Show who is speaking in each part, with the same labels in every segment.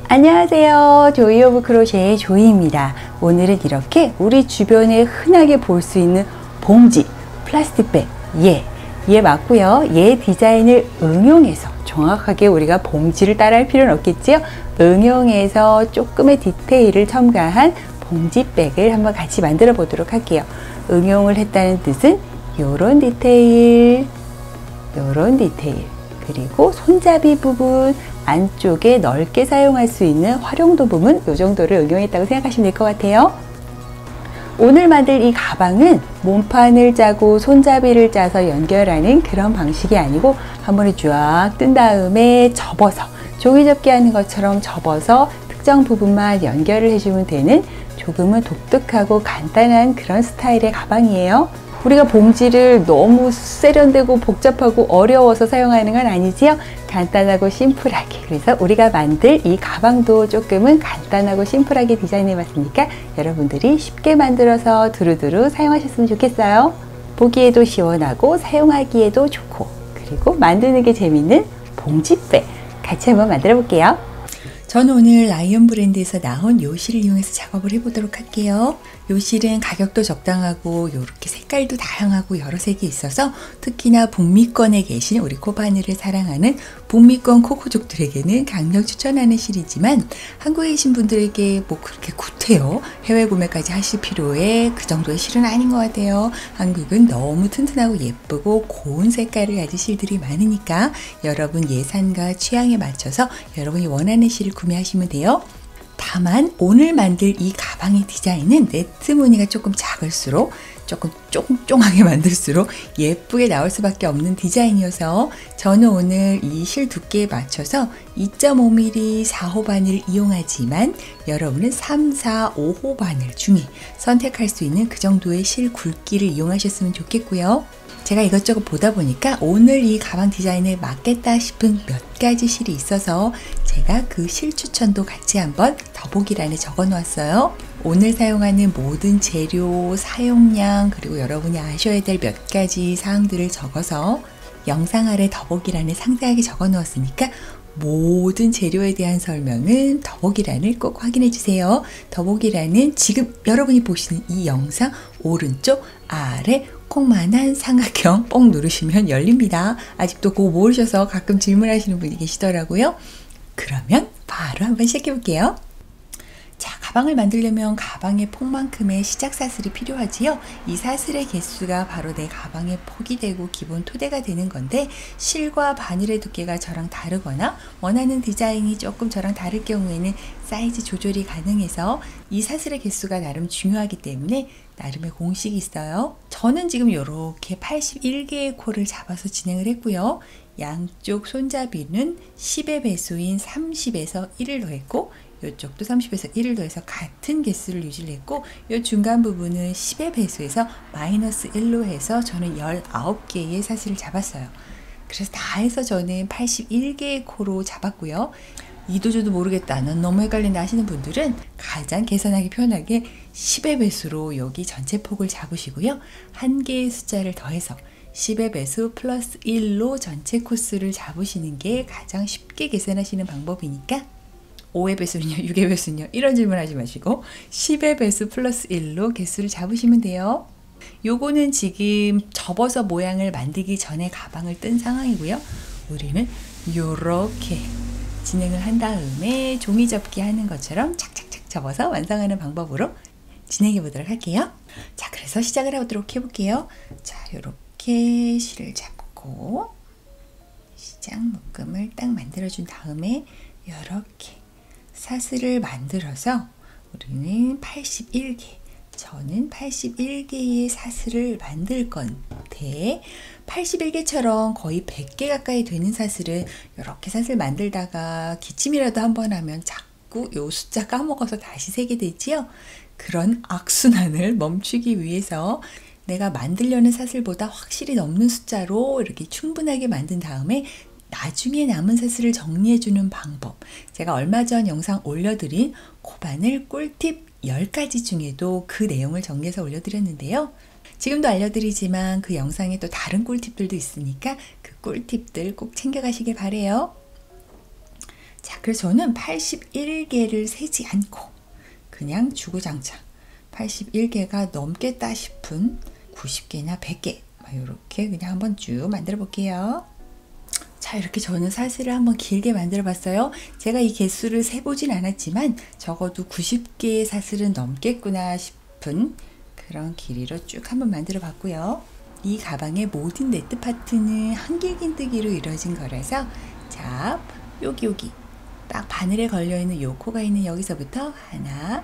Speaker 1: 안녕하세요. 조이 오브 크로셰의 조이입니다. 오늘은 이렇게 우리 주변에 흔하게 볼 수 있는 봉지, 플라스틱백, 얘 맞고요. 얘 디자인을 응용해서 정확하게 우리가 봉지를 따라할 필요는 없겠지요. 응용해서 조금의 디테일을 첨가한 봉지백을 한번 같이 만들어 보도록 할게요. 응용을 했다는 뜻은 요런 디테일, 요런 디테일, 그리고 손잡이 부분 안쪽에 넓게 사용할 수 있는 활용도 부분, 이 정도를 응용했다고 생각하시면 될 것 같아요. 오늘 만들 이 가방은 몸판을 짜고 손잡이를 짜서 연결하는 그런 방식이 아니고 한 번에 쫙 뜬 다음에 접어서 종이접기 하는 것처럼 접어서 특정 부분만 연결을 해주면 되는 조금은 독특하고 간단한 그런 스타일의 가방이에요. 우리가 봉지를 너무 세련되고 복잡하고 어려워서 사용하는 건 아니지요. 간단하고 심플하게. 그래서 우리가 만들 이 가방도 조금은 간단하고 심플하게 디자인해 봤으니까 여러분들이 쉽게 만들어서 두루두루 사용하셨으면 좋겠어요. 보기에도 시원하고 사용하기에도 좋고, 그리고 만드는 게 재밌는 봉지백 같이 한번 만들어 볼게요. 저는 오늘 라이언 브랜드에서 나온 요 실을 이용해서 작업을 해보도록 할게요. 요 실은 가격도 적당하고 이렇게 색깔도 다양하고 여러 색이 있어서 특히나 북미권에 계신 우리 코바늘을 사랑하는 북미권 코코족들에게는 강력 추천하는 실이지만 한국에 계신 분들에게 뭐 그렇게 구태여 해외 구매까지 하실 필요에 그 정도의 실은 아닌 것 같아요. 한국은 너무 튼튼하고 예쁘고 고운 색깔을 가진 실들이 많으니까 여러분 예산과 취향에 맞춰서 여러분이 원하는 실을 구매하시면 돼요. 다만 오늘 만들 이 가방의 디자인은 네트 무늬가 조금 작을수록 조금 쫑쫑하게 만들수록 예쁘게 나올 수밖에 없는 디자인이어서 저는 오늘 이 실 두께에 맞춰서 2.5mm 4호 바늘 이용하지만 여러분은 3, 4, 5호 바늘 중에 선택할 수 있는 그 정도의 실 굵기를 이용하셨으면 좋겠고요. 제가 이것저것 보다 보니까 오늘 이 가방 디자인에 맞겠다 싶은 몇 가지 실이 있어서 제가 그 실 추천도 같이 한번 더보기란에 적어 놓았어요. 오늘 사용하는 모든 재료, 사용량, 그리고 여러분이 아셔야 될 몇 가지 사항들을 적어서 영상 아래 더보기란에 상세하게 적어 놓았으니까 모든 재료에 대한 설명은 더보기란을 꼭 확인해 주세요. 더보기란은 지금 여러분이 보시는 이 영상 오른쪽 아래 콩만한 삼각형 뽕 누르시면 열립니다. 아직도 그거 모르셔서 가끔 질문하시는 분이 계시더라고요. 그러면 바로 한번 시작해 볼게요. 자, 가방을 만들려면 가방의 폭만큼의 시작 사슬이 필요하지요. 이 사슬의 개수가 바로 내 가방의 폭이 되고 기본 토대가 되는 건데 실과 바늘의 두께가 저랑 다르거나 원하는 디자인이 조금 저랑 다를 경우에는 사이즈 조절이 가능해서 이 사슬의 개수가 나름 중요하기 때문에 나름의 공식이 있어요. 저는 지금 이렇게 81개의 코를 잡아서 진행을 했고요. 양쪽 손잡이는 10의 배수인 30에서 1을 더했고 이쪽도 30에서 1을 더해서 같은 개수를 유지를 했고 이 중간 부분은 10의 배수에서 마이너스 1로 해서 저는 19개의 사슬을 잡았어요. 그래서 다 해서 저는 81개의 코로 잡았고요. 이도저도 모르겠다, 넌 너무 헷갈린다 하시는 분들은 가장 계산하기 편하게 10의 배수로 여기 전체 폭을 잡으시고요. 한 개의 숫자를 더해서 10의 배수 플러스 1로 전체 코스를 잡으시는 게 가장 쉽게 계산하시는 방법이니까 5의 배수는요, 6의 배수는요, 이런 질문 하지 마시고 10의 배수 플러스 1로 개수를 잡으시면 돼요. 요거는 지금 접어서 모양을 만들기 전에 가방을 뜬 상황이고요. 우리는 요렇게 진행을 한 다음에 종이 접기 하는 것처럼 착착착 접어서 완성하는 방법으로 진행해 보도록 할게요. 자, 그래서 시작을 해볼게요. 자, 요렇게 실을 잡고 시작 묶음을 딱 만들어준 다음에 요렇게 사슬을 만들어서 우리는 81개, 저는 81개의 사슬을 만들 건데 81개처럼 거의 100개 가까이 되는 사슬은 이렇게 사슬 만들다가 기침이라도 한번 하면 자꾸 요 숫자 까먹어서 다시 세게 되지요. 그런 악순환을 멈추기 위해서 내가 만들려는 사슬보다 확실히 넘는 숫자로 이렇게 충분하게 만든 다음에 나중에 남은 사슬을 정리해주는 방법. 제가 얼마 전 영상 올려드린 코바늘 꿀팁 10가지 중에도 그 내용을 정리해서 올려드렸는데요. 지금도 알려드리지만 그 영상에 또 다른 꿀팁들도 있으니까 그 꿀팁들 꼭 챙겨가시길 바래요. 자, 그래서 저는 81개를 세지 않고 그냥 주구장창 81개가 넘겠다 싶은 90개나 100개 이렇게 그냥 한번 쭉 만들어 볼게요. 자, 이렇게 저는 사슬을 한번 길게 만들어 봤어요. 제가 이 개수를 세보진 않았지만 적어도 90개의 사슬은 넘겠구나 싶은 그런 길이로 쭉 한번 만들어 봤고요. 이 가방의 모든 네트 파트는 한길긴뜨기로 이루어진 거라서 자, 여기 딱 바늘에 걸려있는 요 코가 있는 여기서부터 하나,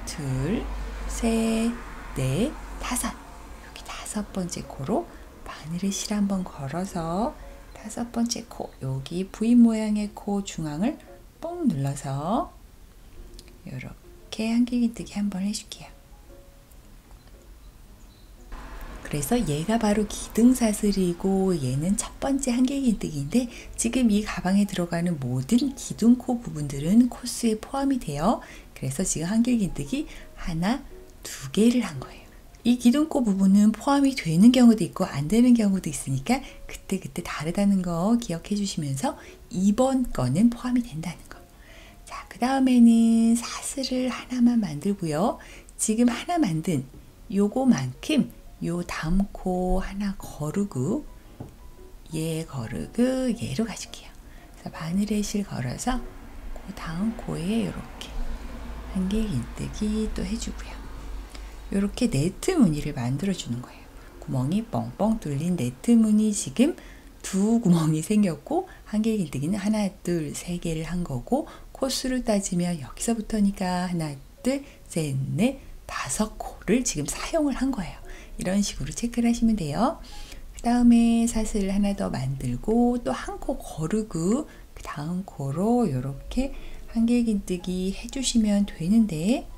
Speaker 1: 둘, 셋, 넷, 다섯. 여기 5번째 코로 바늘에 실 한번 걸어서 5번째 코, 여기 V 모양의 코 중앙을 뽕 눌러서 이렇게 한길긴뜨기 한번 해줄게요. 그래서 얘가 바로 기둥사슬이고 얘는 첫 번째 한길긴뜨기인데 지금 이 가방에 들어가는 모든 기둥코 부분들은 코스에 포함이 돼요. 그래서 지금 한길긴뜨기 하나, 2개를 한 거예요. 이 기둥코 부분은 포함이 되는 경우도 있고 안 되는 경우도 있으니까 그때 다르다는 거 기억해 주시면서 이번 거는 포함이 된다는 거. 자, 그 다음에는 사슬을 하나만 만들고요. 지금 하나 만든 요거만큼 요 다음 코 하나 거르고 얘 거르고 얘로 가줄게요. 그래서 바늘에 실 걸어서 그 다음 코에 이렇게 한길긴뜨기 또 해주고요. 이렇게 네트 무늬를 만들어 주는 거예요. 구멍이 뻥뻥 뚫린 네트 무늬 지금 2구멍이 생겼고 한길긴뜨기는 하나, 둘, 3개를 한 거고 코수를 따지면 여기서부터니까 하나, 둘, 셋, 넷, 5코를 지금 사용을 한 거예요. 이런 식으로 체크를 하시면 돼요. 그 다음에 사슬 하나 더 만들고 또 한 코 거르고 그 다음 코로 이렇게 한길긴뜨기 해주시면 되는데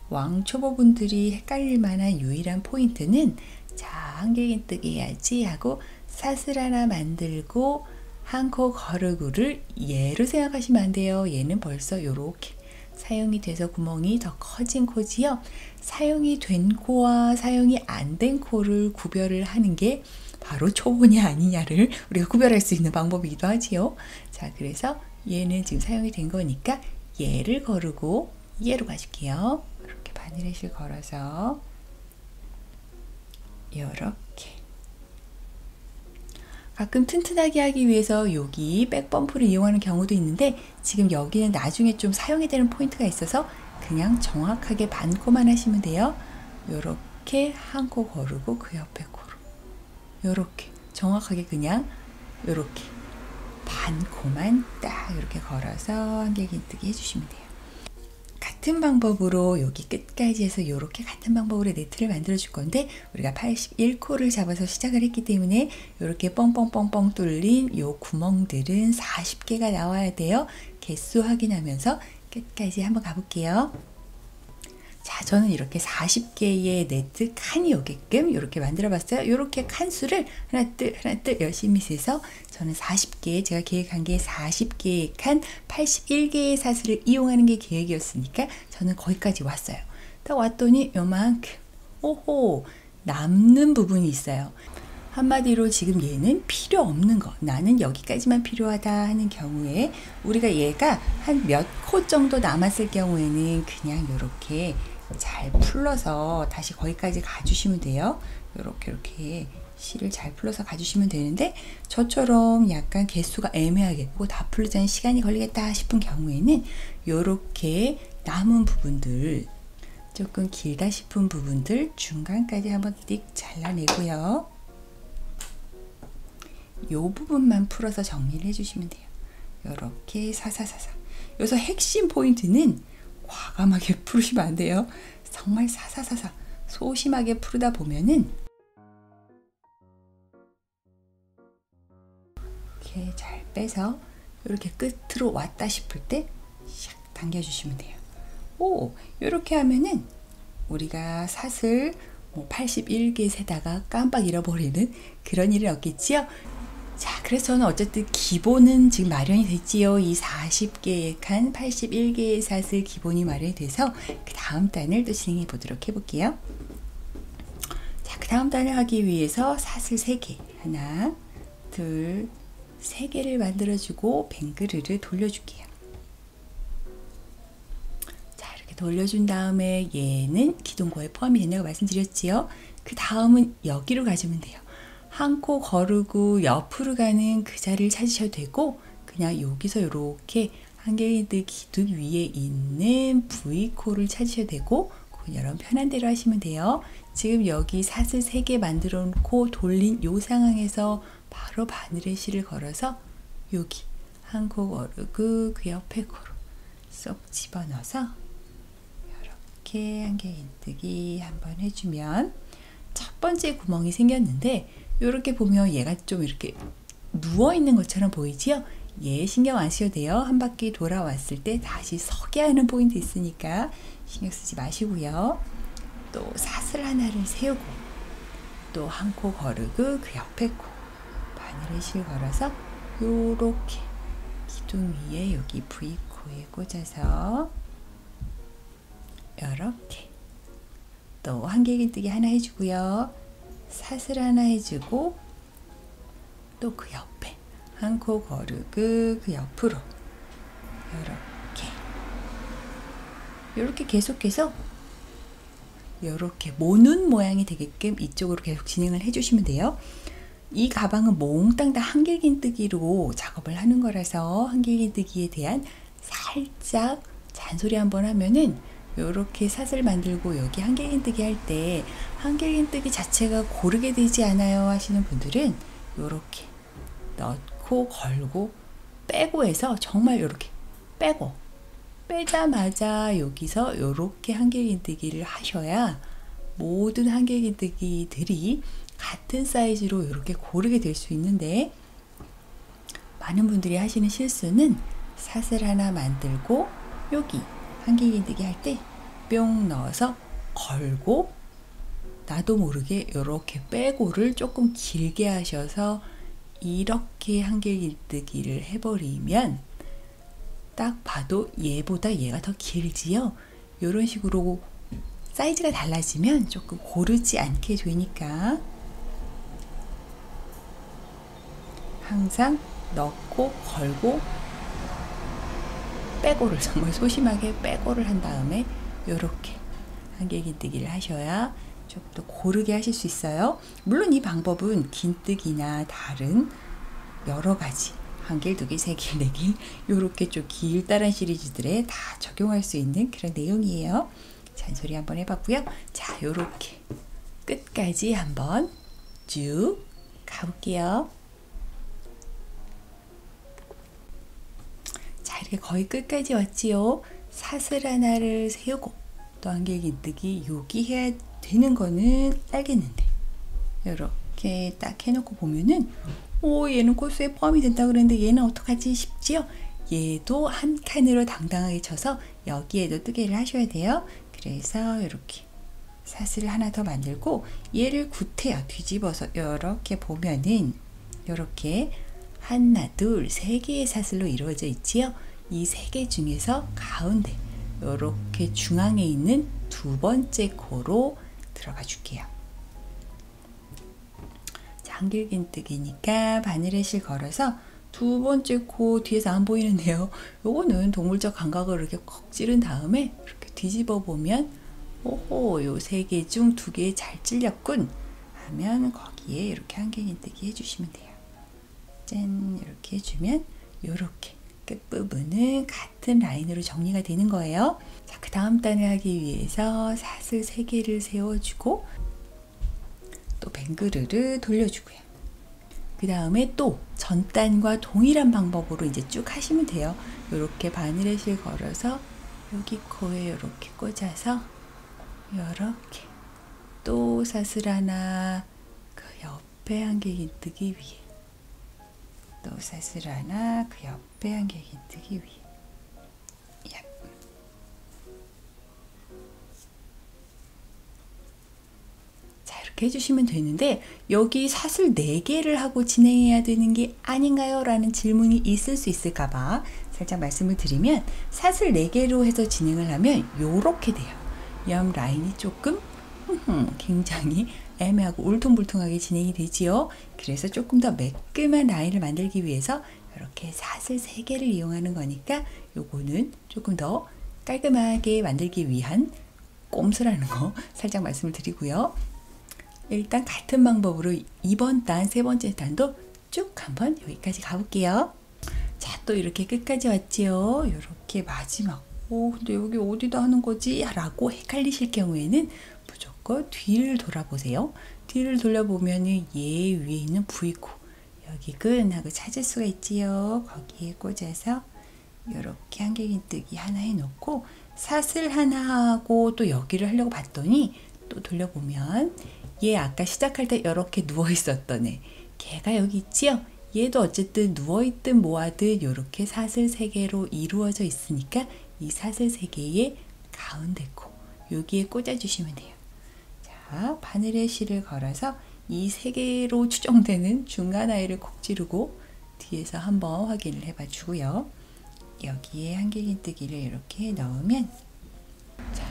Speaker 1: 왕초보분들이 헷갈릴 만한 유일한 포인트는 자, 한길긴뜨기 해야지 하고 사슬 하나 만들고 한 코 거르고를 얘로 생각하시면 안 돼요. 얘는 벌써 이렇게 사용이 돼서 구멍이 더 커진 코지요. 사용이 된 코와 사용이 안 된 코를 구별을 하는 게 바로 초보냐 아니냐를 우리가 구별할 수 있는 방법이기도 하지요. 자, 그래서 얘는 지금 사용이 된 거니까 얘를 거르고 얘로 가줄게요. 이렇게 바늘에 실 걸어서 이렇게 가끔 튼튼하게 하기 위해서 여기 백펌프를 이용하는 경우도 있는데 지금 여기는 나중에 좀 사용이 되는 포인트가 있어서 그냥 정확하게 반 코만 하시면 돼요. 요렇게 한 코 거르고 그 옆에 코로 요렇게 정확하게 그냥 요렇게 반 코만 딱 이렇게 걸어서 한길긴뜨기 해주시면 돼요. 같은 방법으로 여기 끝까지 해서 이렇게 같은 방법으로 네트를 만들어 줄 건데 우리가 81코를 잡아서 시작을 했기 때문에 이렇게 뻥뻥뻥뻥 뚫린 요 구멍들은 40개가 나와야 돼요. 개수 확인하면서 끝까지 한번 가볼게요. 자, 저는 이렇게 40개의 네트 칸이 오게끔 이렇게 만들어 봤어요. 이렇게 칸수를 하나 둘 열심히 세서 저는 40개, 제가 계획한 게 40개의 칸 81개의 사슬을 이용하는 게 계획이었으니까 저는 거기까지 왔어요. 딱 왔더니 요만큼 오호 남는 부분이 있어요. 한마디로 지금 얘는 필요 없는 거, 나는 여기까지만 필요하다 하는 경우에 우리가 얘가 한 몇 코 정도 남았을 경우에는 그냥 이렇게 잘 풀러서 다시 거기까지 가주시면 돼요. 이렇게 실을 잘 풀러서 가주시면 되는데 저처럼 약간 개수가 애매하겠고 다 풀리자니 시간이 걸리겠다 싶은 경우에는 이렇게 남은 부분들 조금 길다 싶은 부분들 중간까지 한번 띡 잘라내고요. 이 부분만 풀어서 정리를 해주시면 돼요. 이렇게 사사사사. 여기서 핵심 포인트는 과감하게 풀으시면 안 돼요. 정말 사사사사 소심하게 풀다 보면은 이렇게 잘 빼서 이렇게 끝으로 왔다 싶을 때 샥 당겨주시면 돼요. 오, 이렇게 하면은 우리가 사슬 뭐 81개 세다가 깜빡 잃어버리는 그런 일은 없겠지요. 자, 그래서 저는 어쨌든 기본은 지금 마련이 됐지요. 이 40개의 칸, 81개의 사슬 기본이 마련이 돼서 그 다음 단을 또 진행해 보도록 해볼게요. 자, 그 다음 단을 하기 위해서 사슬 3개, 하나, 둘, 3개를 만들어주고 뱅그르를 돌려줄게요. 자, 이렇게 돌려준 다음에 얘는 기둥고에 포함이 된다고 말씀드렸지요. 그 다음은 여기로 가주면 돼요. 한 코 거르고 옆으로 가는 그 자리를 찾으셔도 되고, 그냥 여기서 이렇게 한길긴뜨기 기둥 위에 있는 V코를 찾으셔도 되고, 그건 여러분 편한 대로 하시면 돼요. 지금 여기 사슬 3개 만들어 놓고 돌린 요 상황에서 바로 바늘에 실을 걸어서 여기 한 코 거르고 그 옆에 코로 쏙 집어넣어서 이렇게 한길긴뜨기 한번 해주면 첫 번째 구멍이 생겼는데, 이렇게 보면 얘가 좀 이렇게 누워 있는 것처럼 보이지요? 얘 신경 안 쓰셔도 돼요. 한 바퀴 돌아왔을 때 다시 서게 하는 포인트 있으니까 신경 쓰지 마시고요. 또 사슬 하나를 세우고 또 한 코 거르고 그 옆에 코 바늘에 실 걸어서 요렇게 기둥 위에 여기 V코에 꽂아서 이렇게 또 한길긴뜨기 하나 해주고요. 사슬 하나 해주고 또 그 옆에 한 코 거르고 그 옆으로 이렇게 계속해서 이렇게 모눈 모양이 되게끔 이쪽으로 계속 진행을 해주시면 돼요. 이 가방은 몽땅 다 한길긴뜨기로 작업을 하는 거라서 한길긴뜨기에 대한 살짝 잔소리 한번 하면은, 이렇게 사슬 만들고 여기 한길긴뜨기 할 때 한길긴뜨기 자체가 고르게 되지 않아요 하시는 분들은 이렇게 넣고 걸고 빼고 해서 정말 이렇게 빼고 빼자마자 여기서 이렇게 한길긴뜨기를 하셔야 모든 한길긴뜨기들이 같은 사이즈로 이렇게 고르게 될 수 있는데, 많은 분들이 하시는 실수는 사슬 하나 만들고 여기 한길긴뜨기 할 때 뿅 넣어서 걸고 나도 모르게 이렇게 빼고를 조금 길게 하셔서 이렇게 한길긴뜨기를 해버리면 딱 봐도 얘보다 얘가 더 길지요. 이런 식으로 사이즈가 달라지면 조금 고르지 않게 되니까 항상 넣고 걸고 빼고를 정말 소심하게 빼고를 한 다음에 이렇게 한길긴뜨기를 하셔야 좀 더 고르게 하실 수 있어요. 물론 이 방법은 긴뜨기나 다른 여러 가지 한길, 두길, 세길, 네길 이렇게 좀 길다란 시리즈들에 다 적용할 수 있는 그런 내용이에요. 잔소리 한번 해봤고요. 자, 이렇게 끝까지 한번 쭉 가볼게요. 자, 이렇게 거의 끝까지 왔지요. 사슬 하나를 세우고 또 한길긴뜨기 여기 해야 되는 거는 알겠는데, 이렇게 딱 해놓고 보면은 얘는 코스에 포함이 된다 그랬는데 얘는 어떡하지 싶지요? 얘도 한 칸으로 당당하게 쳐서 여기에도 뜨개를 하셔야 돼요. 그래서 이렇게 사슬을 하나 더 만들고 얘를 구태여 뒤집어서 이렇게 보면은 이렇게 하나, 둘, 세 개의 사슬로 이루어져 있지요. 이 세 개 중에서 가운데 이렇게 중앙에 있는 두 번째 코로 들어가 줄게요. 한길긴뜨기니까 바늘에 실 걸어서 두 번째 코 뒤에서 안 보이는데요. 요거는 동물적 감각을 이렇게 콕 찌른 다음에 이렇게 뒤집어 보면 오호, 요 세 개 중 두 개 잘 찔렸군 하면 거기에 이렇게 한길긴뜨기 해주시면 돼요. 짠, 이렇게 해주면 요렇게 끝부분은 같은 라인으로 정리가 되는 거예요. 자, 그 다음 단을 하기 위해서 사슬 3개를 세워주고 또 뱅그르를 돌려주고요. 그 다음에 또 전단과 동일한 방법으로 이제 쭉 하시면 돼요. 이렇게 바늘에 실 걸어서 여기 코에 이렇게 꽂아서 이렇게 또 사슬 하나 그 옆에 한길긴뜨기 위에 또 사슬 하나 그 옆에 한길긴뜨기 위에 이렇게 해주시면 되는데 여기 사슬 4개를 하고 진행해야 되는 게 아닌가요? 라는 질문이 있을 수 있을까봐 살짝 말씀을 드리면 사슬 4개로 해서 진행을 하면 요렇게 돼요. 옆 라인이 조금 굉장히 애매하고 울퉁불퉁하게 진행이 되지요. 그래서 조금 더 매끈한 라인을 만들기 위해서 이렇게 사슬 3개를 이용하는 거니까 요거는 조금 더 깔끔하게 만들기 위한 꼼수라는 거 살짝 말씀을 드리고요. 일단 같은 방법으로 2번 단, 3번째 단도 쭉 한번 여기까지 가볼게요. 자, 또 이렇게 끝까지 왔지요. 이렇게 마지막 근데 여기 어디다 하는 거지? 라고 헷갈리실 경우에는 무조건 뒤를 돌아보세요. 뒤를 돌려보면은 얘 위에 있는 V코 여기 끈하고 찾을 수가 있지요. 거기에 꽂아서 이렇게 한길긴뜨기 하나 해놓고 사슬 하나 하고 또 여기를 하려고 봤더니 또 돌려보면 얘 아까 시작할 때 이렇게 누워 있었던 애 걔가 여기 있지요. 얘도 어쨌든 누워있든 뭐하든 이렇게 사슬 3개로 이루어져 있으니까 이 사슬 3개의 가운데 코 여기에 꽂아주시면 돼요. 자, 바늘에 실을 걸어서 이 3개로 추정되는 중간 아이를 콕 찌르고 뒤에서 한번 확인을 해봐 주고요. 여기에 한길긴뜨기를 이렇게 넣으면 자,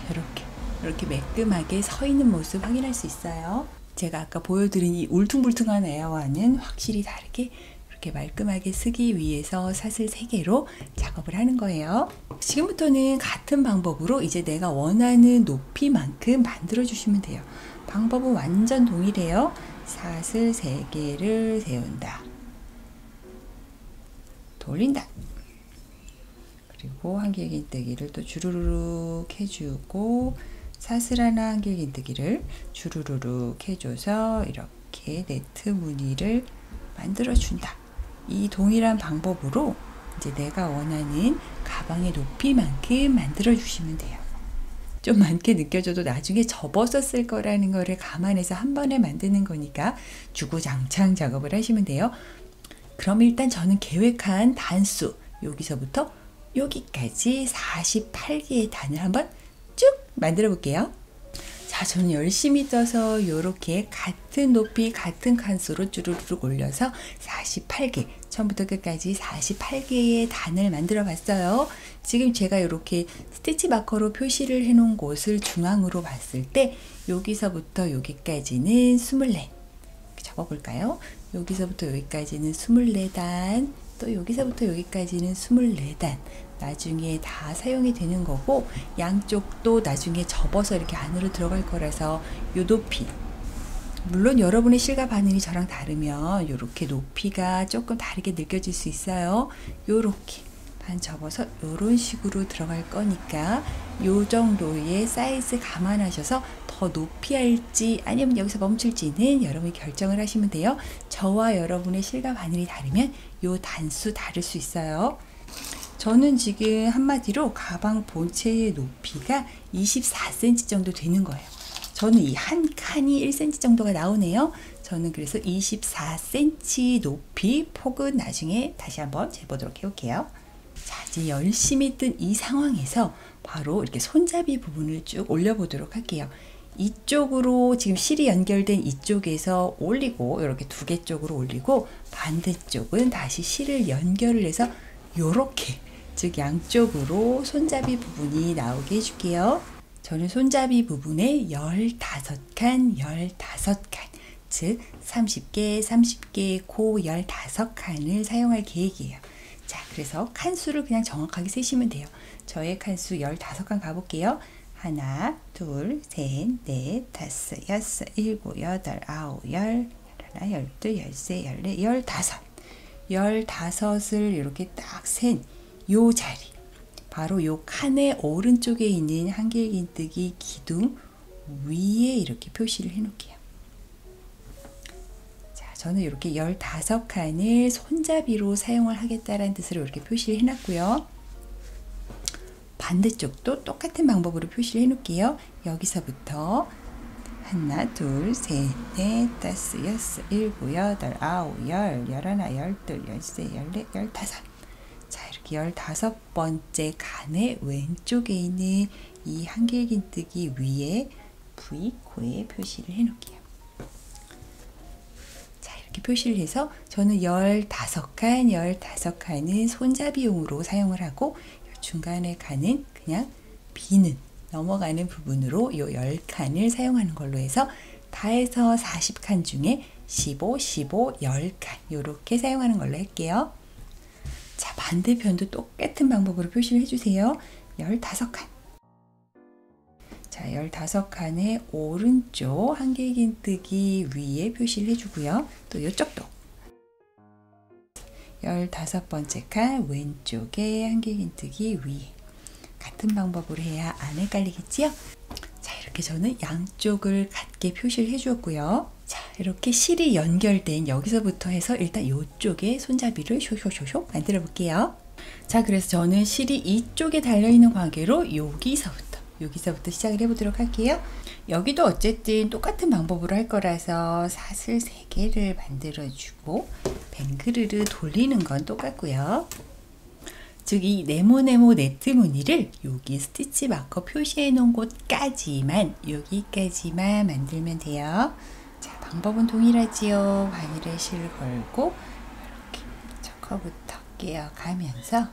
Speaker 1: 이렇게 매끈하게 서 있는 모습 확인할 수 있어요. 제가 아까 보여드린 이 울퉁불퉁한 에어와는 확실히 다르게 이렇게 말끔하게 쓰기 위해서 사슬 3개로 작업을 하는 거예요. 지금부터는 같은 방법으로 이제 내가 원하는 높이만큼 만들어 주시면 돼요. 방법은 완전 동일해요. 사슬 3개를 세운다. 돌린다. 그리고 한길긴뜨기를 또 주르륵 해주고 사슬 하나 한길긴뜨기를 주르륵 해줘서 이렇게 네트 무늬를 만들어 준다. 이 동일한 방법으로 이제 내가 원하는 가방의 높이만큼 만들어 주시면 돼요. 좀 많게 느껴져도 나중에 접어서 쓸 거라는 거를 감안해서 한 번에 만드는 거니까 주구장창 작업을 하시면 돼요. 그럼 일단 저는 계획한 단수 여기서부터 여기까지 48개의 단을 한번 쭉 만들어 볼게요. 자, 저는 열심히 떠서 이렇게 같은 높이 같은 칸수로 쭈루룩 올려서 48개 처음부터 끝까지 48개의 단을 만들어 봤어요. 지금 제가 이렇게 스티치 마커로 표시를 해 놓은 곳을 중앙으로 봤을 때 여기서부터 여기까지는 24 접어 볼까요? 여기서부터 여기까지는 24단 또 여기서부터 여기까지는 24단 나중에 다 사용이 되는 거고 양쪽도 나중에 접어서 이렇게 안으로 들어갈 거라서 요 높이 물론 여러분의 실과 바늘이 저랑 다르면 이렇게 높이가 조금 다르게 느껴질 수 있어요. 요렇게 반 접어서 요런 식으로 들어갈 거니까 요 정도의 사이즈 감안하셔서 더 높이 할지 아니면 여기서 멈출지는 여러분이 결정을 하시면 돼요. 저와 여러분의 실과 바늘이 다르면 요 단수 다를 수 있어요. 저는 지금 한마디로 가방 본체의 높이가 24cm 정도 되는 거예요. 저는 이 한 칸이 1cm 정도가 나오네요. 저는 그래서 24cm 높이 폭은 나중에 다시 한번 재보도록 해볼게요. 자, 이제 열심히 뜬 이 상황에서 바로 이렇게 손잡이 부분을 쭉 올려보도록 할게요. 이쪽으로 지금 실이 연결된 이쪽에서 올리고 이렇게 2개 쪽으로 올리고 반대쪽은 다시 실을 연결을 해서 요렇게 즉 양쪽으로 손잡이 부분이 나오게 해줄게요. 저는 손잡이 부분에 15칸, 15칸 즉 30개, 30개 코 15칸을 사용할 계획이에요. 자, 그래서 칸수를 그냥 정확하게 세시면 돼요. 저의 칸수 15칸 가볼게요. 하나, 둘, 셋, 넷, 다섯, 여섯, 일곱, 여덟, 아홉, 열, 열하나, 열둘, 열세, 열네, 15. 15을 이렇게 딱 센 요 자리 바로 요 칸의 오른쪽에 있는 한길긴뜨기 기둥 위에 이렇게 표시를 해 놓을게요. 자, 저는 이렇게 15칸을 손잡이로 사용을 하겠다라는 뜻으로 이렇게 표시를 해 놨고요. 반대쪽도 똑같은 방법으로 표시를 해 놓을게요. 여기서부터 하나, 둘, 셋, 넷, 다섯, 여섯, 일곱, 여덟, 아홉, 열, 열하나, 열둘, 열세, 열네, 15. 자, 이렇게 15번째 칸의 왼쪽에 있는 이 한길긴뜨기 위에 V코에 표시를 해 놓을게요. 표시를 해서 저는 15칸은 손잡이용으로 사용을 하고 중간에 칸은 그냥 비는 넘어가는 부분으로 이 10칸을 사용하는 걸로 해서 다 해서 40칸 중에 15, 10칸 이렇게 사용하는 걸로 할게요. 자, 반대편도 똑같은 방법으로 표시를 해주세요. 15칸. 자, 15칸의 오른쪽 한길긴뜨기 위에 표시를 해주고요. 또 이쪽도 15번째 칸 왼쪽에 한길긴뜨기 위에 같은 방법으로 해야 안 헷갈리겠지요? 자, 이렇게 저는 양쪽을 같게 표시를 해주었고요. 자, 이렇게 실이 연결된 여기서부터 해서 일단 이쪽에 손잡이를 쇼쇼쇼쇼 만들어 볼게요. 자, 그래서 저는 실이 이쪽에 달려있는 관계로 여기서부터 시작을 해보도록 할게요. 여기도 어쨌든 똑같은 방법으로 할 거라서 사슬 3개를 만들어주고 뱅그르르 돌리는 건 똑같고요. 즉, 이 네모네모 네트 무늬를 여기 스티치 마커 표시해 놓은 곳까지만, 여기까지만 만들면 돼요. 자, 방법은 동일하지요. 바늘에 실 걸고 이렇게 저커부터 끼어가면서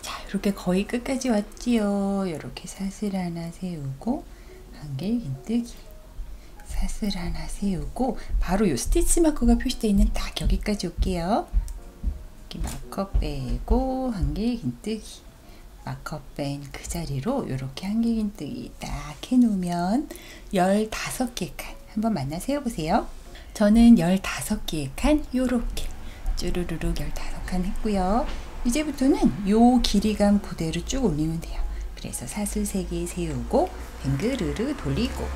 Speaker 1: 자, 이렇게 거의 끝까지 왔지요. 이렇게 사슬 하나 세우고 한길긴뜨기 사슬 하나 세우고 바로 요 스티치 마커가 표시되어 있는 딱 여기까지 올게요. 이렇게 마커 빼고 한길긴뜨기 마커 뺀 그 자리로 이렇게 한길긴뜨기 딱 해놓으면 15개 칸 한번 만나 세워보세요. 저는 15개의 칸 요렇게 쭈루루룩 15칸 했고요. 이제부터는 요 길이감 그대로 쭉 올리면 돼요. 그래서 사슬 3개 세우고 뱅그르르 돌리고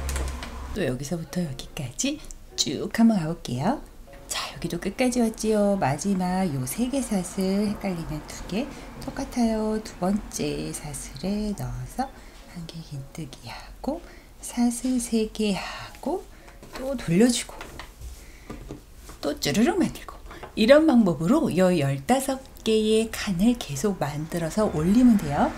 Speaker 1: 또 여기서부터 여기까지 쭉 한번 가볼게요. 자, 여기도 끝까지 왔지요. 마지막 요 3개 사슬 헷갈리면 2개 똑같아요. 두 번째 사슬에 넣어서 한길긴뜨기 하고 사슬 3개 하고 또 돌려주고 또 쭈르륵 만들고 이런 방법으로 요 15개의 칸을 계속 만들어서 올리면 돼요.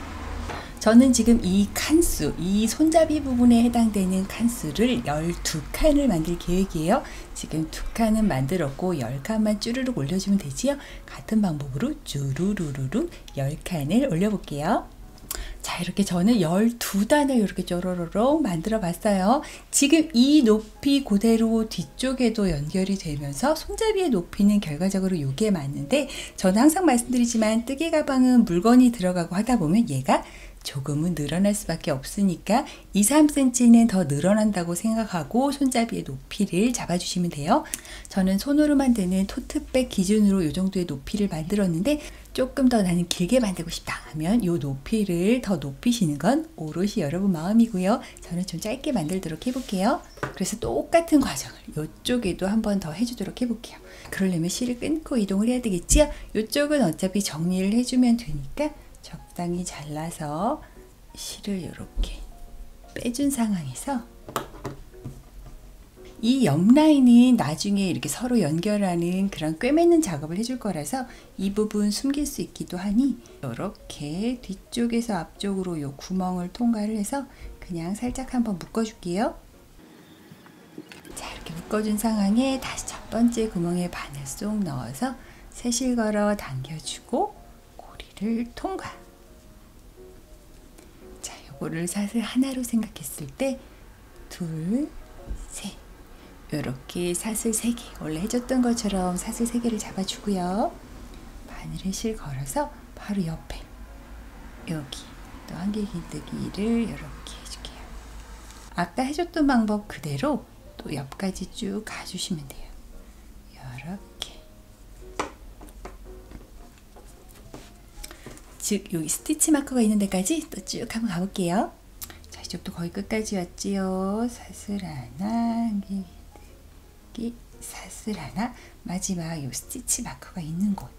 Speaker 1: 저는 지금 이 칸수, 이 손잡이 부분에 해당되는 칸수를 12칸을 만들 계획이에요. 지금 2칸은 만들었고 10칸만 쭈르륵 올려주면 되지요. 같은 방법으로 쭈루루루루 10칸을 올려볼게요. 자, 이렇게 저는 12단을 이렇게 쪼로로록 만들어 봤어요. 지금 이 높이 그대로 뒤쪽에도 연결이 되면서 손잡이의 높이는 결과적으로 이게 맞는데, 저는 항상 말씀드리지만 뜨개 가방은 물건이 들어가고 하다 보면 얘가 조금은 늘어날 수밖에 없으니까 2, 3cm는 더 늘어난다고 생각하고 손잡이의 높이를 잡아주시면 돼요. 저는 손으로 만드는 토트백 기준으로 이 정도의 높이를 만들었는데 조금 더 나는 길게 만들고 싶다 하면 이 높이를 더 높이시는 건 오롯이 여러분 마음이고요. 저는 좀 짧게 만들도록 해볼게요. 그래서 똑같은 과정을 이쪽에도 한 번 더 해주도록 해볼게요. 그러려면 실을 끊고 이동을 해야 되겠지요. 이쪽은 어차피 정리를 해주면 되니까 적당히 잘라서 실을 이렇게 빼준 상황에서 이 옆 라인은 나중에 이렇게 서로 연결하는 그런 꿰매는 작업을 해줄 거라서 이 부분 숨길 수 있기도 하니 이렇게 뒤쪽에서 앞쪽으로 이 구멍을 통과를 해서 그냥 살짝 한번 묶어줄게요. 자, 이렇게 묶어준 상황에 다시 첫 번째 구멍에 바늘 쏙 넣어서 새실 걸어 당겨주고 고리를 통과. 자, 요거를 사슬 하나로 생각했을 때 둘, 셋 이렇게 사슬 3개 원래 해줬던 것처럼 사슬 3개를 잡아주고요. 바늘에 실 걸어서 바로 옆에 여기 또 한길긴뜨기를 이렇게 해줄게요. 아까 해줬던 방법 그대로 또 옆까지 쭉 가주시면 돼요. 이렇게 즉 여기 스티치 마커가 있는 데까지 또 쭉 한번 가볼게요. 자, 이쪽도 거의 끝까지 왔지요. 사슬 하나, 한길긴뜨기, 사슬 하나, 마지막 요 스티치 마커가 있는 곳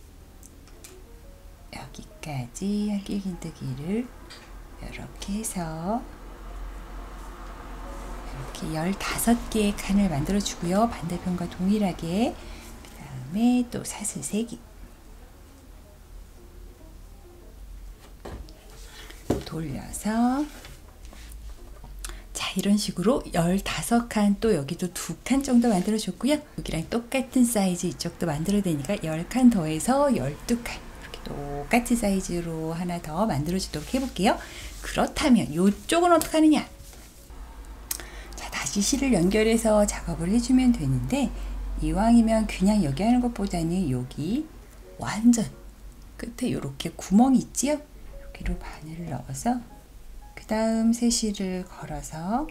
Speaker 1: 여기까지 한길긴뜨기를 이렇게 해서 이렇게 15개의 칸을 만들어 주고요. 반대편과 동일하게 그 다음에 또 사슬 3개 돌려서 자, 이런 식으로 15칸, 또 여기도 2칸 정도 만들어 줬고요. 여기랑 똑같은 사이즈 이쪽도 만들어야 되니까 10칸 더해서 12칸, 이렇게 똑같은 사이즈로 하나 더 만들어 주도록 해볼게요. 그렇다면 이쪽은 어떻게 하느냐? 자, 다시 실을 연결해서 작업을 해주면 되는데, 이왕이면 그냥 여기 하는 것보다는 여기 완전 끝에 이렇게 구멍이 있지요? 여기로 바늘을 넣어서 그 다음 새실을 걸어서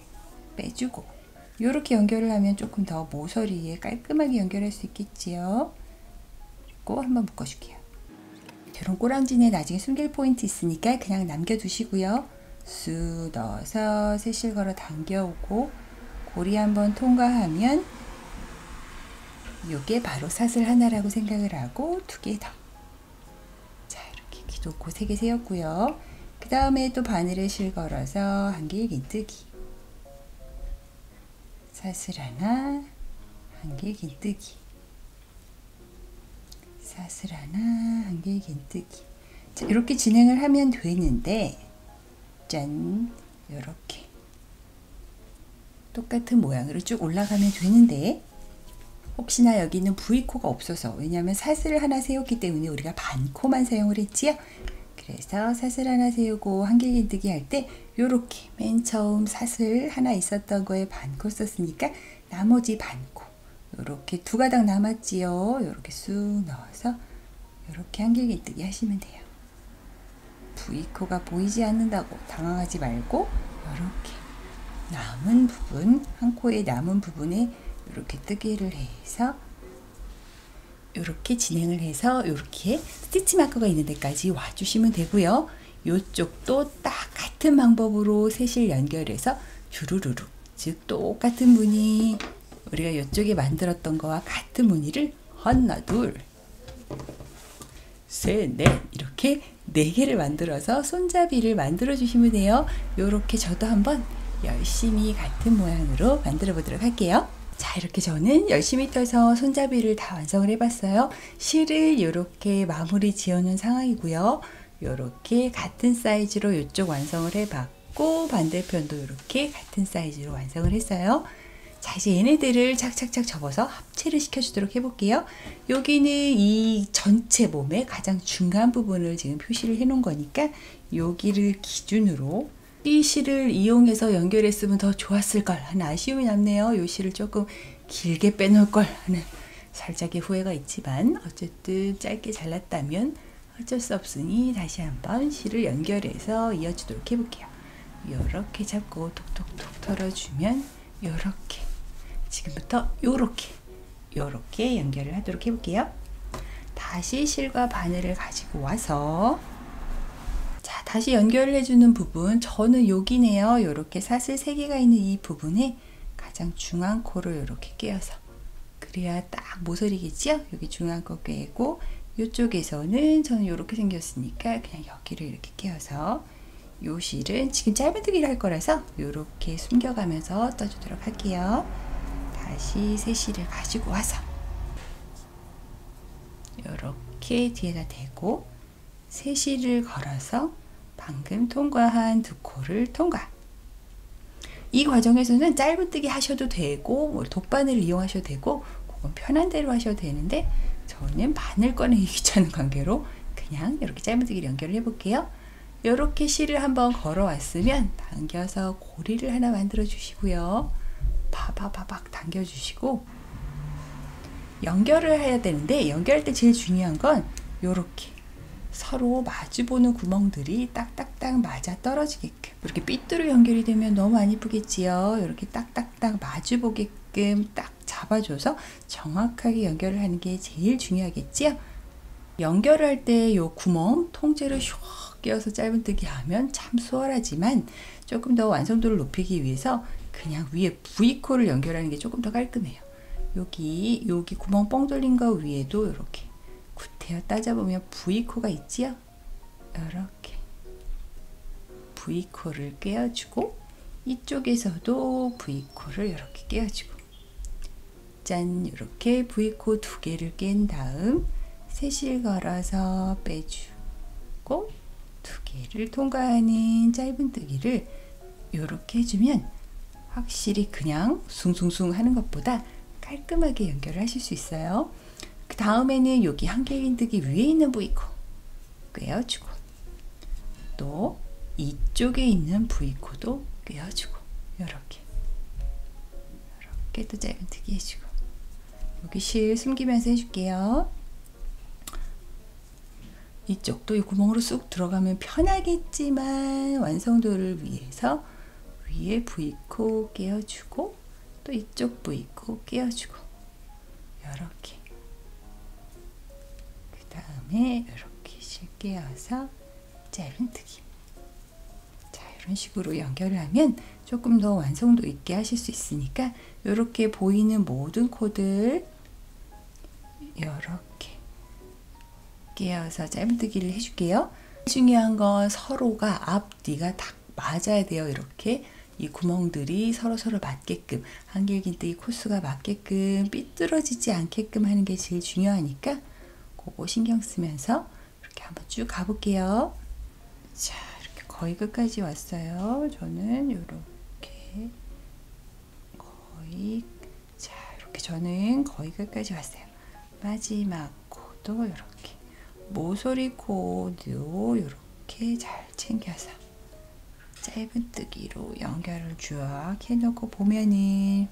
Speaker 1: 빼주고, 이렇게 연결을 하면 조금 더 모서리에 깔끔하게 연결할 수 있겠지요. 그리고 한번 묶어줄게요. 이런 꼬랑지는 나중에 숨길 포인트 있으니까 그냥 남겨두시고요. 쑥 넣어서 새실 걸어 당겨오고, 고리 한번 통과하면 이게 바로 사슬 하나라고 생각을 하고 2개 더. 자, 이렇게 기둥코 3개 세웠고요. 그 다음에 또 바늘에 실 걸어서 한길 긴뜨기, 사슬 하나, 한길 긴뜨기, 사슬 하나, 한길 긴뜨기. 자, 이렇게 진행을 하면 되는데, 짠, 이렇게 똑같은 모양으로 쭉 올라가면 되는데, 혹시나 여기는 V코가 없어서, 왜냐하면 사슬을 하나 세웠기 때문에 우리가 반코만 사용을 했지요. 그래서 사슬 하나 세우고 한길 긴뜨기 할 때 요렇게 맨 처음 사슬 하나 있었던 거에 반코 썼으니까 나머지 반코 요렇게 2가닥 남았지요. 요렇게 쑥 넣어서 요렇게 한길 긴뜨기 하시면 돼요. V코가 보이지 않는다고 당황하지 말고 요렇게 남은 부분, 한 코의 남은 부분에 이렇게 뜨개를 해서 이렇게 진행을 해서 이렇게 스티치 마커가 있는 데까지 와주시면 되고요. 이쪽도 딱 같은 방법으로 새실 연결해서 주르르르, 즉 똑같은 무늬, 우리가 이쪽에 만들었던 거와 같은 무늬를 하나, 둘, 셋, 넷, 이렇게 4개를 만들어서 손잡이를 만들어 주시면 돼요. 이렇게 저도 한번 열심히 같은 모양으로 만들어 보도록 할게요. 자, 이렇게 저는 열심히 떠서 손잡이를 다 완성을 해봤어요. 실을 이렇게 마무리 지어놓은 상황이고요. 이렇게 같은 사이즈로 이쪽 완성을 해봤고, 반대편도 이렇게 같은 사이즈로 완성을 했어요. 자, 이제 얘네들을 착착착 접어서 합체를 시켜주도록 해볼게요. 여기는 이 전체 몸의 가장 중간 부분을 지금 표시를 해놓은 거니까 여기를 기준으로 이 실을 이용해서 연결했으면 더 좋았을 걸 하는 아쉬움이 남네요. 이 실을 조금 길게 빼놓을 걸 하는 살짝의 후회가 있지만, 어쨌든 짧게 잘랐다면 어쩔 수 없으니 다시 한번 실을 연결해서 이어주도록 해볼게요. 이렇게 잡고 톡톡톡 털어주면 이렇게, 지금부터 이렇게 연결을 하도록 해볼게요. 다시 실과 바늘을 가지고 와서, 자, 다시 연결을 해주는 부분, 저는 여기네요. 이렇게 사슬 3개가 있는 이 부분에 가장 중앙 코를 이렇게 꿰어서, 그래야 딱 모서리겠죠? 여기 중앙 코 꿰고, 이쪽에서는 저는 이렇게 생겼으니까 그냥 여기를 이렇게 꿰어서, 요 실은 지금 짧은뜨기를 할 거라서 이렇게 숨겨가면서 떠주도록 할게요. 다시 새 실을 가지고 와서 이렇게 뒤에다 대고 새 실을 걸어서 방금 통과한 2코를 통과. 이 과정에서는 짧은뜨기 하셔도 되고, 뭐 돗바늘을 이용하셔도 되고, 그건 편한 대로 하셔도 되는데, 저는 바늘 꺼내기 귀찮은 관계로 그냥 이렇게 짧은뜨기를 연결을 해볼게요. 이렇게 실을 한번 걸어왔으면 당겨서 고리를 하나 만들어 주시고요. 바바바박 당겨주시고 연결을 해야 되는데, 연결할 때 제일 중요한 건 이렇게 서로 마주보는 구멍들이 딱딱딱 맞아 떨어지게끔, 이렇게 삐뚤어 연결이 되면 너무 안 이쁘겠지요. 이렇게 딱딱딱 마주보게끔 딱 잡아줘서 정확하게 연결을 하는 게 제일 중요하겠지요. 연결을 할 때 이 구멍 통째로 슉 끼워서 짧은뜨기 하면 참 수월하지만, 조금 더 완성도를 높이기 위해서 그냥 위에 V코를 연결하는 게 조금 더 깔끔해요. 여기 구멍 뻥 뚫린 거 위에도 이렇게 구태여 따져보면 V코가 있지요. 이렇게 V코를 꿰어주고, 이쪽에서도 V코를 이렇게 꿰어주고, 짠, 이렇게 V코 2개를 깬 다음 새실 걸어서 빼주고 2개를 통과하는 짧은뜨기를 이렇게 해주면 확실히 그냥 숭숭숭 하는 것보다 깔끔하게 연결을 하실 수 있어요. 그 다음에는 여기 한길긴뜨기 위에 있는 부위코 꿰어주고, 또 이쪽에 있는 부위코도 꿰어주고, 이렇게 또 짧은뜨기 해주고, 여기 실 숨기면서 해줄게요. 이쪽도 이 구멍으로 쑥 들어가면 편하겠지만 완성도를 위해서 위에 부위코 꿰어주고, 또 이쪽 부위코 꿰어주고, 이렇게. 그 다음에 이렇게 실 꿰어서 짧은뜨기. 자, 이런 식으로 연결을 하면 조금 더 완성도 있게 하실 수 있으니까 이렇게 보이는 모든 코들 이렇게 꿰어서 짧은뜨기를 해줄게요. 중요한 건 서로가 앞뒤가 딱 맞아야 돼요. 이렇게 이 구멍들이 서로 맞게끔, 한길긴뜨기 코수가 맞게끔 삐뚤어지지 않게끔 하는 게 제일 중요하니까 그거 신경 쓰면서 이렇게 한번 쭉 가볼게요. 자, 이렇게 거의 끝까지 왔어요. 저는 이렇게 거의, 자, 이렇게 저는 거의 끝까지 왔어요. 마지막 코도 이렇게, 모서리 코도 이렇게 잘 챙겨서 짧은뜨기로 연결을 쭉 해놓고 보면은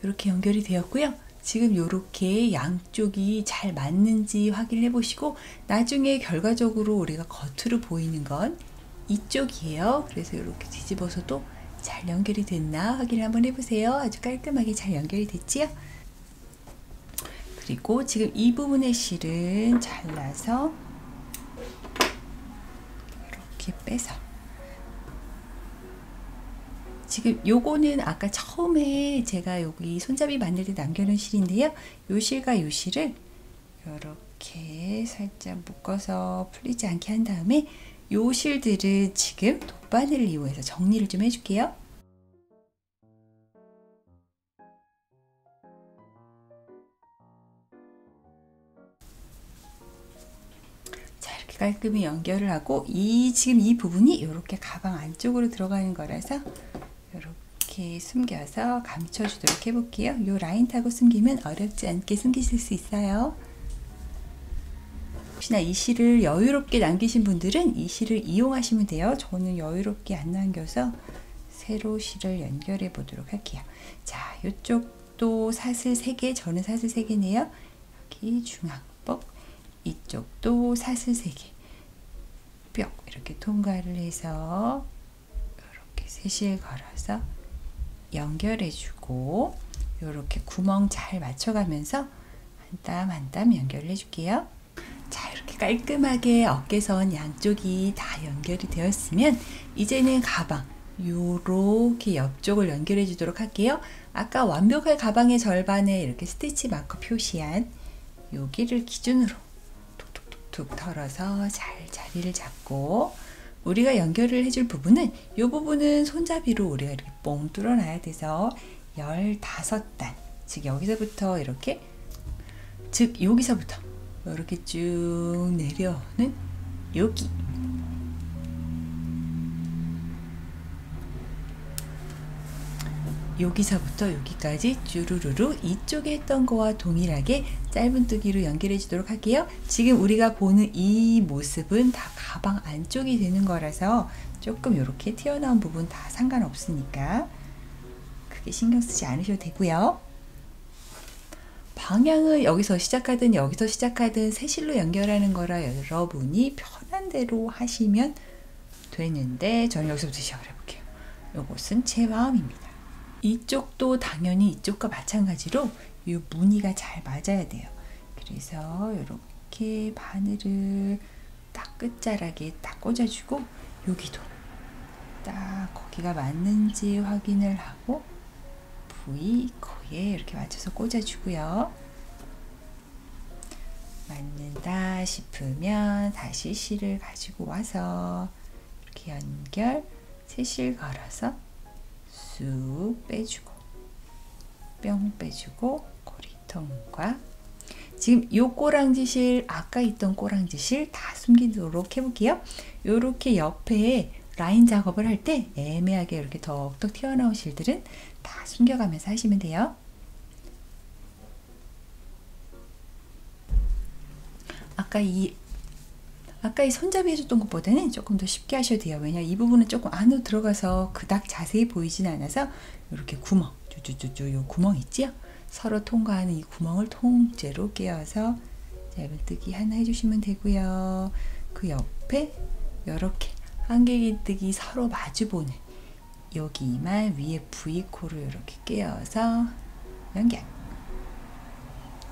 Speaker 1: 이렇게 연결이 되었고요. 지금 이렇게 양쪽이 잘 맞는지 확인해 보시고, 나중에 결과적으로 우리가 겉으로 보이는 건 이쪽이에요. 그래서 이렇게 뒤집어서도 잘 연결이 됐나 확인을 한번 해보세요. 아주 깔끔하게 잘 연결이 됐지요. 그리고 지금 이 부분의 실은 잘라서 이렇게 빼서, 지금 요거는 아까 처음에 제가 여기 손잡이 만들 때 남겨놓은 실인데요. 요 실과 요 실을 이렇게 살짝 묶어서 풀리지 않게 한 다음에 요 실들은 지금 돗바늘을 이용해서 정리를 좀 해줄게요. 자, 이렇게 깔끔히 연결을 하고, 지금 이 부분이 이렇게 가방 안쪽으로 들어가는 거라서 이렇게 숨겨서 감춰주도록 해볼게요. 이 라인 타고 숨기면 어렵지 않게 숨기실 수 있어요. 혹시나 이 실을 여유롭게 남기신 분들은 이 실을 이용하시면 돼요. 저는 여유롭게 안 남겨서 세로 실을 연결해 보도록 할게요. 자, 이쪽도 사슬 3개, 저는 사슬 3개네요. 여기 중앙복, 이쪽도 사슬 3개, 뿅 이렇게 통과를 해서 이렇게 세실 걸어서 연결해주고, 이렇게 구멍 잘 맞춰가면서 한 땀 한 땀 연결을 해줄게요. 자, 이렇게 깔끔하게 어깨선 양쪽이 다 연결이 되었으면 이제는 가방 요렇게 옆쪽을 연결해 주도록 할게요. 아까 완벽한 가방의 절반에 이렇게 스티치 마커 표시한 여기를 기준으로 툭툭툭툭 털어서 잘 자리를 잡고, 우리가 연결을 해줄 부분은 이 부분은 손잡이로 우리가 이렇게 뽕 뚫어놔야 돼서 15단, 즉 여기서부터 이렇게, 즉 여기서부터 이렇게 쭉 내려오는 여기, 여기서부터 여기까지 쭈루루루 이쪽에 했던 거와 동일하게 짧은뜨기로 연결해 주도록 할게요. 지금 우리가 보는 이 모습은 다 가방 안쪽이 되는 거라서 조금 이렇게 튀어나온 부분 다 상관없으니까 크게 신경 쓰지 않으셔도 되고요. 방향을 여기서 시작하든 여기서 시작하든 세실로 연결하는 거라 여러분이 편한 대로 하시면 되는데, 저는 여기서부터 시작을 해볼게요. 이것은 제 마음입니다. 이쪽도 당연히 이쪽과 마찬가지로 이 무늬가 잘 맞아야 돼요. 그래서 이렇게 바늘을 딱 끝자락에 딱 꽂아주고, 여기도 딱 거기가 맞는지 확인을 하고 부위 코에 이렇게 맞춰서 꽂아주고요. 맞는다 싶으면 다시 실을 가지고 와서 이렇게 연결, 세실 걸어서 쑥 빼주고 뿅 빼주고 고리통과, 지금 요 꼬랑지 실, 아까 있던 꼬랑지 실 다 숨기도록 해볼게요. 요렇게 옆에 라인 작업을 할 때 애매하게 이렇게 덕덕 튀어나온 실들은 다 숨겨가면서 하시면 돼요. 아까 이 손잡이 해줬던 것보다는 조금 더 쉽게 하셔도 돼요. 왜냐면 이 부분은 조금 안으로 들어가서 그닥 자세히 보이진 않아서 이렇게 구멍, 쭈쭈쭈쭈 요 구멍 있지요? 서로 통과하는 이 구멍을 통째로 끼워서 짧은뜨기 하나 해주시면 되고요. 그 옆에 이렇게 한길긴뜨기 서로 마주보는 여기만 위에 V코로 이렇게 끼워서 연결.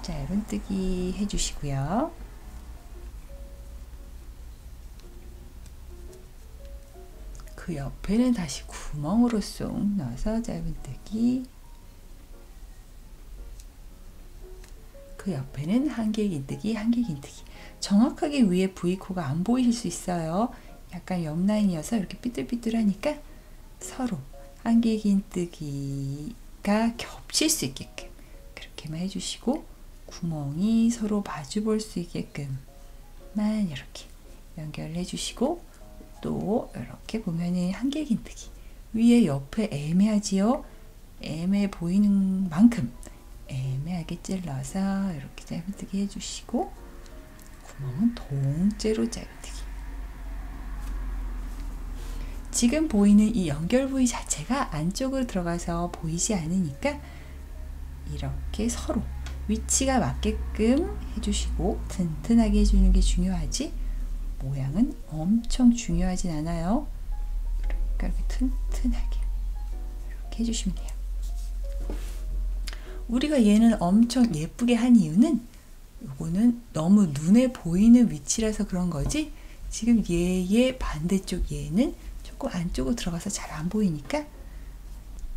Speaker 1: 짧은뜨기 해주시고요. 그 옆에는 다시 구멍으로 쏙 넣어서 짧은뜨기. 그 옆에는 한길긴뜨기, 한길긴뜨기. 정확하게 위에 V코가 안 보이실 수 있어요. 약간 옆 라인이어서 이렇게 삐뚤삐뚤하니까 서로 한길긴뜨기가 겹칠 수 있게끔 그렇게만 해주시고, 구멍이 서로 마주 볼 수 있게끔만 이렇게 연결을 해주시고, 또 이렇게 보면은 한길긴뜨기 위에 옆에 애매하지요? 애매해 보이는 만큼 애매하게 찔러서 이렇게 짧은뜨기 해주시고, 구멍은 통째로 짧은뜨기. 지금 보이는 이 연결 부위 자체가 안쪽으로 들어가서 보이지 않으니까 이렇게 서로 위치가 맞게끔 해주시고, 튼튼하게 해주는 게 중요하지 모양은 엄청 중요하진 않아요. 그러니까 이렇게 튼튼하게 이렇게 해주시면 돼요. 우리가 얘는 엄청 예쁘게 한 이유는 이거는 너무 눈에 보이는 위치라서 그런 거지, 지금 얘의 반대쪽 얘는 조금 안쪽으로 들어가서 잘 안 보이니까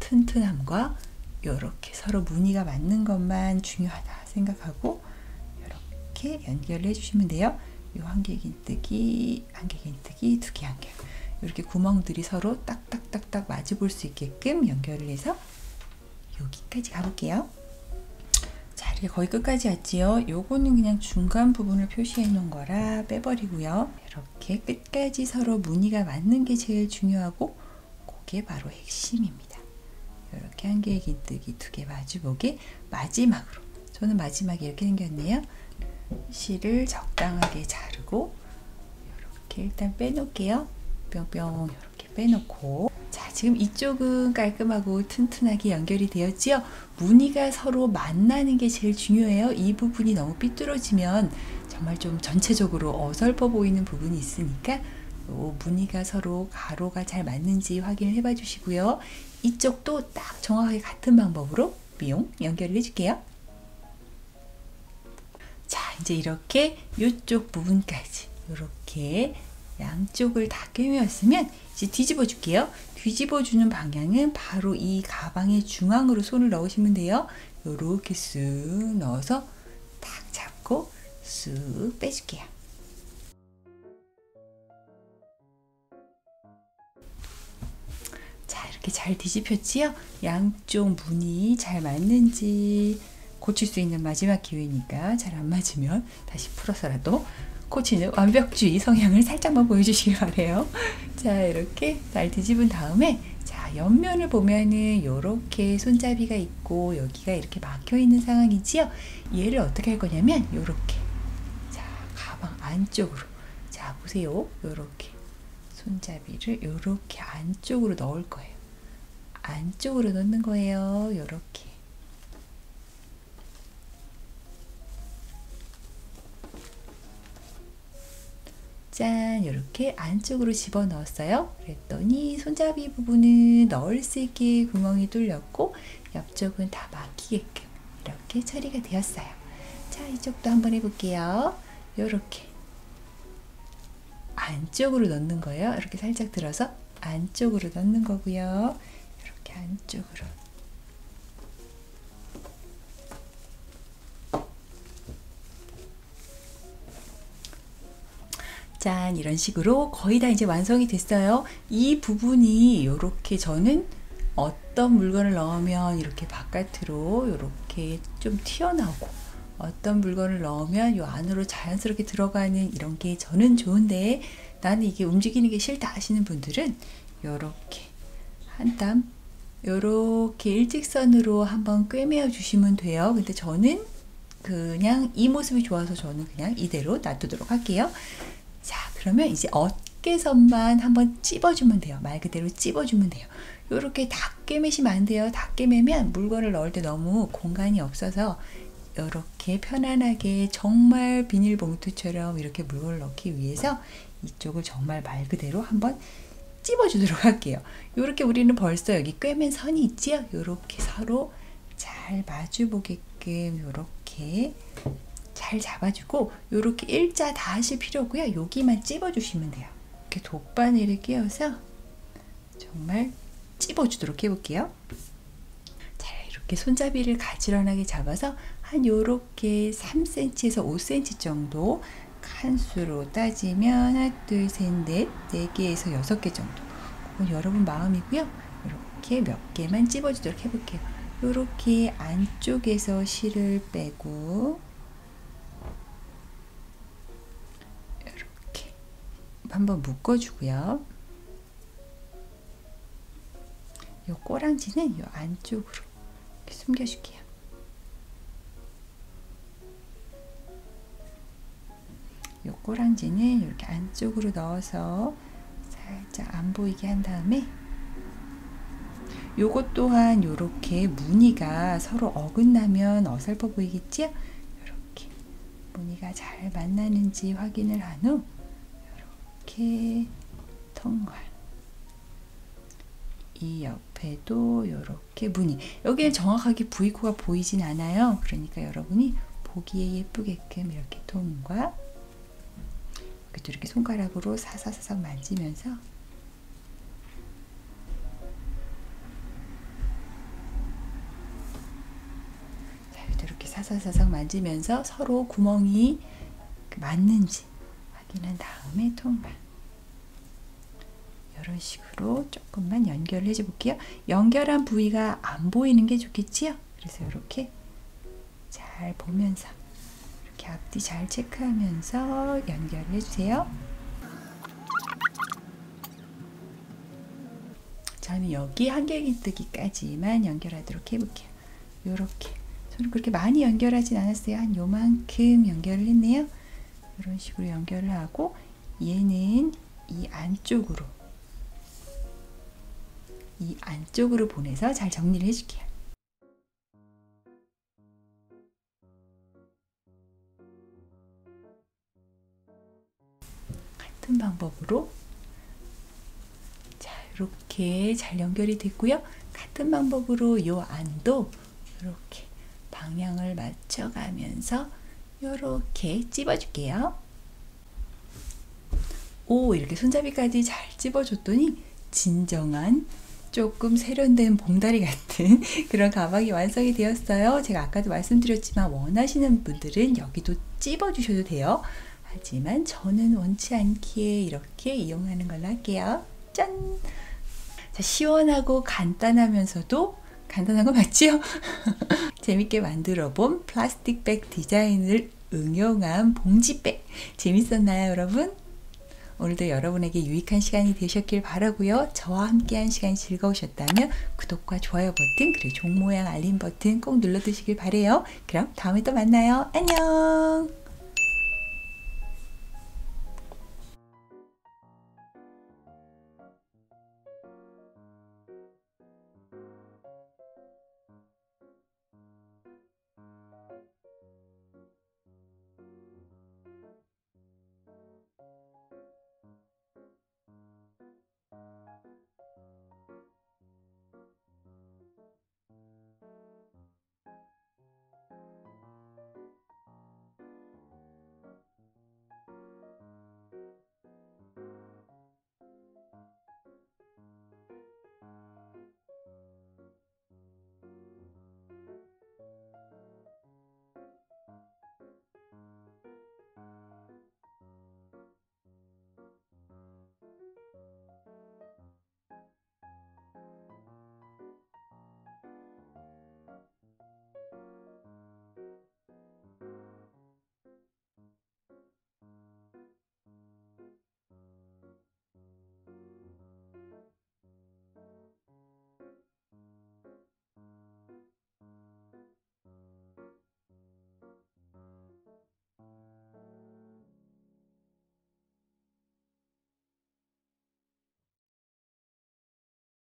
Speaker 1: 튼튼함과 이렇게 서로 무늬가 맞는 것만 중요하다 생각하고 이렇게 연결을 해주시면 돼요. 이 한길긴뜨기, 한길긴뜨기, 두개 연결. 이렇게 구멍들이 서로 딱딱딱딱 마주 볼 수 있게끔 연결을 해서 여기까지 가볼게요. 자, 이렇게 거의 끝까지 왔지요. 요거는 그냥 중간 부분을 표시해 놓은 거라 빼버리고요. 이렇게 끝까지 서로 무늬가 맞는 게 제일 중요하고, 그게 바로 핵심입니다. 이렇게 한길긴뜨기 두 개 마주보게. 마지막으로, 저는 마지막에 이렇게 생겼네요. 실을 적당하게 자르고 이렇게 일단 빼놓을게요. 뿅뿅 이렇게 빼놓고, 자, 지금 이쪽은 깔끔하고 튼튼하게 연결이 되었지요. 무늬가 서로 만나는 게 제일 중요해요. 이 부분이 너무 삐뚤어지면 정말 좀 전체적으로 어설퍼 보이는 부분이 있으니까 무늬가 서로 가로가 잘 맞는지 확인을 해봐 주시고요. 이쪽도 딱 정확하게 같은 방법으로 뿅 연결을 해줄게요. 자, 이제 이렇게 이쪽 부분까지 이렇게 양쪽을 다 꿰매었으면 이제 뒤집어 줄게요. 뒤집어 주는 방향은 바로 이 가방의 중앙으로 손을 넣으시면 돼요. 이렇게 쓱 넣어서 딱 잡고 쓱 빼줄게요. 자, 이렇게 잘 뒤집혔지요? 양쪽 무늬 잘 맞는지 고칠 수 있는 마지막 기회니까, 잘 안 맞으면 다시 풀어서라도 고치는 완벽주의 성향을 살짝만 보여주시기 바래요. 자, 이렇게 잘 뒤집은 다음에, 자, 옆면을 보면은 이렇게 손잡이가 있고 여기가 이렇게 막혀 있는 상황이지요. 얘를 어떻게 할 거냐면 이렇게, 자, 가방 안쪽으로, 자, 보세요. 이렇게 손잡이를 이렇게 안쪽으로 넣을 거예요. 안쪽으로 넣는 거예요. 이렇게. 짠, 이렇게 안쪽으로 집어 넣었어요. 그랬더니 손잡이 부분은 넣을 수 있게 구멍이 뚫렸고 옆쪽은 다 막히게끔 이렇게 처리가 되었어요. 자, 이쪽도 한번 해볼게요. 이렇게 안쪽으로 넣는 거예요. 이렇게 살짝 들어서 안쪽으로 넣는 거고요. 이렇게 안쪽으로. 짠, 이런 식으로 거의 다 이제 완성이 됐어요. 이 부분이 이렇게, 저는 어떤 물건을 넣으면 이렇게 바깥으로 이렇게 좀 튀어나오고 어떤 물건을 넣으면 요 안으로 자연스럽게 들어가는 이런 게 저는 좋은데 나는 이게 움직이는 게 싫다 하시는 분들은 요렇게 한 땀 요렇게 일직선으로 한번 꿰매어 주시면 돼요. 근데 저는 그냥 이 모습이 좋아서 저는 그냥 이대로 놔두도록 할게요. 자, 그러면 이제 어깨선만 한번 찝어주면 돼요. 말 그대로 찝어주면 돼요. 요렇게 다 꿰매시면 안 돼요. 다 꿰매면 물건을 넣을 때 너무 공간이 없어서 이렇게 편안하게 정말 비닐봉투처럼 이렇게 물건을 넣기 위해서 이쪽을 정말 말 그대로 한번 찝어주도록 할게요. 이렇게 우리는 벌써 여기 꿰맨 선이 있지요? 이렇게 서로 잘 마주 보게끔 이렇게 잘 잡아주고 이렇게 일자 다 하실 필요 없고요. 여기만 찝어주시면 돼요. 이렇게 돗바늘을 끼워서 정말 찝어주도록 해볼게요. 자, 이렇게 손잡이를 가지런하게 잡아서 한 요렇게 3cm에서 5cm 정도 칸수로 따지면 하나, 둘, 셋, 넷, 4개에서 6개 정도. 그건 여러분 마음이고요. 이렇게 몇 개만 찝어주도록 해볼게요. 이렇게 안쪽에서 실을 빼고 이렇게 한번 묶어주고요. 이 꼬랑지는 이 안쪽으로 이렇게 숨겨줄게요. 이 꼬랑지는 이렇게 안쪽으로 넣어서 살짝 안 보이게 한 다음에 요것 또한 이렇게 무늬가 서로 어긋나면 어설퍼 보이겠지요? 이렇게 무늬가 잘 만나는지 확인을 한 후 이렇게 통과. 이 옆에도 이렇게 무늬. 여기는 정확하게 V코가 보이진 않아요. 그러니까 여러분이 보기에 예쁘게끔 이렇게 통과. 여기도 이렇게 손가락으로 사사사삭 만지면서 이렇게 사사사삭 만지면서 서로 구멍이 맞는지 확인한 다음에 통과. 이런 식으로 조금만 연결을 해줘 볼게요. 연결한 부위가 안 보이는 게 좋겠지요? 그래서 이렇게 잘 보면서 이렇게 앞뒤 잘 체크하면서 연결을 해주세요. 저는 여기 한길기뜨기까지만 연결하도록 해볼게요. 이렇게 저는 그렇게 많이 연결하진 않았어요. 한 요만큼 연결을 했네요. 이런 식으로 연결을 하고 얘는 이 안쪽으로 보내서 잘 정리를 해줄게요. 같은 방법으로 자, 이렇게 잘 연결이 됐고요. 같은 방법으로 이 안도 이렇게 방향을 맞춰가면서 이렇게 찝어줄게요. 오, 이렇게 손잡이까지 잘 찝어줬더니 진정한 조금 세련된 봉다리 같은 그런 가방이 완성이 되었어요. 제가 아까도 말씀드렸지만 원하시는 분들은 여기도 찝어 주셔도 돼요. 하지만 저는 원치 않기에 이렇게 이용하는 걸로 할게요. 짠! 자, 시원하고 간단하면서도 간단한 거 맞지요? 재밌게 만들어 본 플라스틱백 디자인을 응용한 봉지백 재밌었나요, 여러분? 오늘도 여러분에게 유익한 시간이 되셨길 바라고요. 저와 함께한 시간이 즐거우셨다면 구독과 좋아요 버튼 그리고 종 모양 알림 버튼 꼭 눌러두시길 바래요. 그럼 다음에 또 만나요. 안녕.